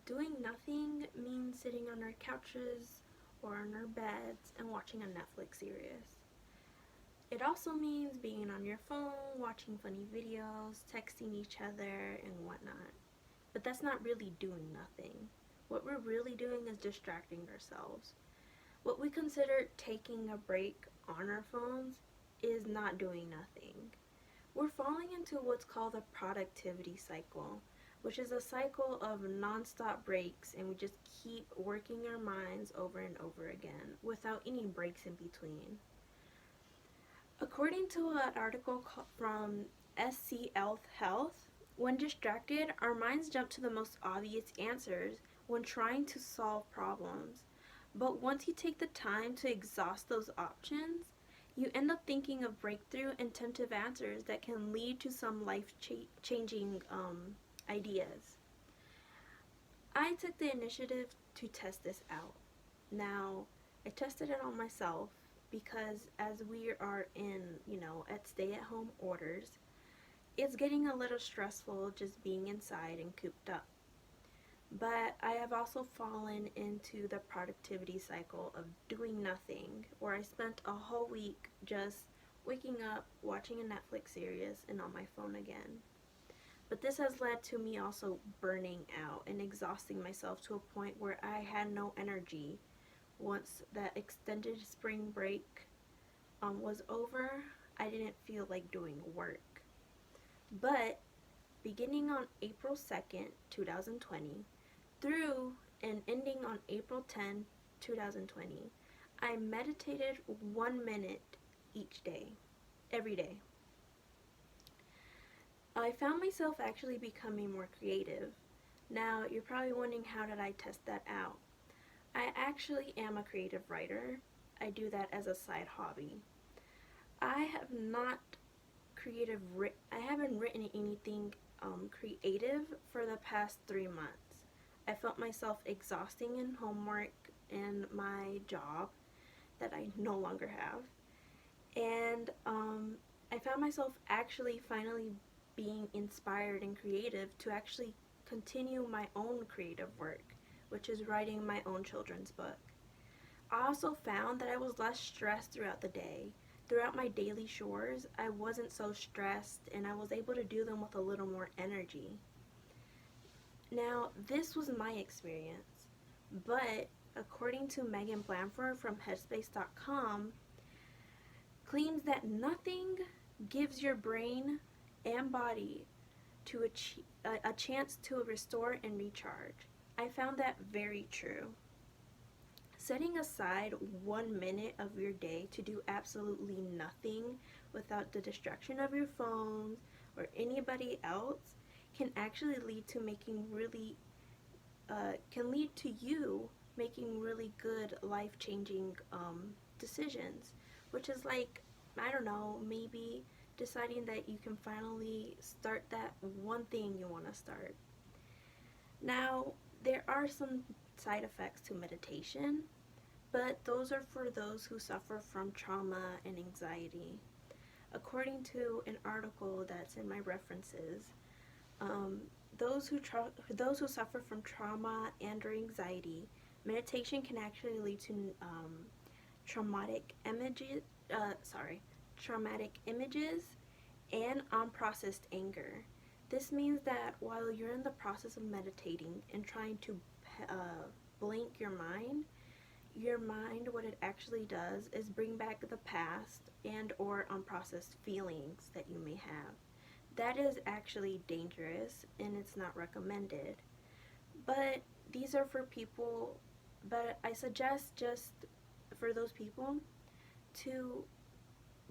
doing nothing means sitting on our couches or on our beds and watching a Netflix series. It also means being on your phone, watching funny videos, texting each other, and whatnot. But that's not really doing nothing. What we're really doing is distracting ourselves. What we consider taking a break on our phones is not doing nothing. We're falling into what's called a productivity cycle, which is a cycle of nonstop breaks, and we just keep working our minds over and over again without any breaks in between. According to an article from SC Health, when distracted, our minds jump to the most obvious answers when trying to solve problems. But once you take the time to exhaust those options, you end up thinking of breakthrough intentive answers that can lead to some life-changing ideas. I took the initiative to test this out. Now, I tested it on myself because as we are in, at stay-at-home orders, it's getting a little stressful just being inside and cooped up. But I have also fallen into the productivity cycle of doing nothing, where I spent a whole week just waking up, watching a Netflix series, and on my phone again. But this has led to me also burning out and exhausting myself to a point where I had no energy. Once that extended spring break was over, I didn't feel like doing work. But beginning on April 2nd, 2020, through and ending on April 10, 2020, I meditated 1 minute each day, every day. I found myself actually becoming more creative. Now, you're probably wondering, how did I test that out? I actually am a creative writer. I do that as a side hobby. I have not I haven't written anything creative for the past 3 months. I felt myself exhausting in homework and my job that I no longer have. And I found myself actually finally being inspired and creative to actually continue my own creative work, which is writing my own children's book. I also found that I was less stressed throughout the day. Throughout my daily chores, I wasn't so stressed and I was able to do them with a little more energy. Now, this was my experience, but according to Megan Blanford from Headspace.com, claims that nothing gives your brain and body to a chance to restore and recharge. I found that very true. Setting aside 1 minute of your day to do absolutely nothing without the distraction of your phones or anybody else can actually lead to you making really good life-changing decisions, which is like, I don't know, maybe deciding that you can finally start that one thing you want to start. Now, there are some side effects to meditation, but those are for those who suffer from trauma and anxiety. According to an article that's in my references, those who suffer from trauma and or anxiety, meditation can actually lead to traumatic images, traumatic images, and unprocessed anger. This means that while you're in the process of meditating and trying to blank your mind, what it actually does is bring back the past and or unprocessed feelings that you may have. That is actually dangerous and it's not recommended. But these are for people, but I suggest just for those people to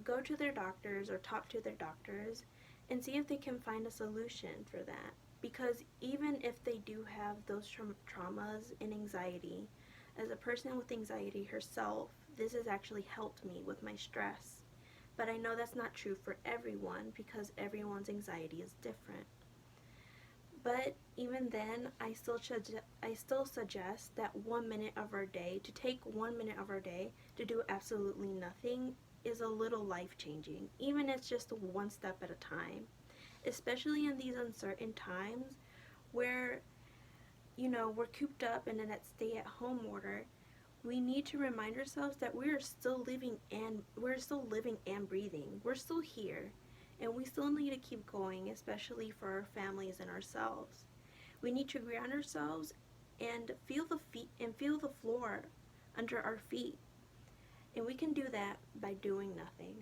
go to their doctors or talk to their doctors and see if they can find a solution for that. Because even if they do have those traumas and anxiety, as a person with anxiety herself, this has actually helped me with my stress. But I know that's not true for everyone because everyone's anxiety is different. But even then, I still suggest that 1 minute of our day, to take 1 minute of our day to do absolutely nothing is a little life-changing, even if it's just one step at a time. Especially in these uncertain times where we're cooped up and in that stay-at-home order, we need to remind ourselves that we're still living and breathing. We're still here, and we still need to keep going, especially for our families and ourselves. We need to ground ourselves and feel the floor under our feet. And we can do that by doing nothing.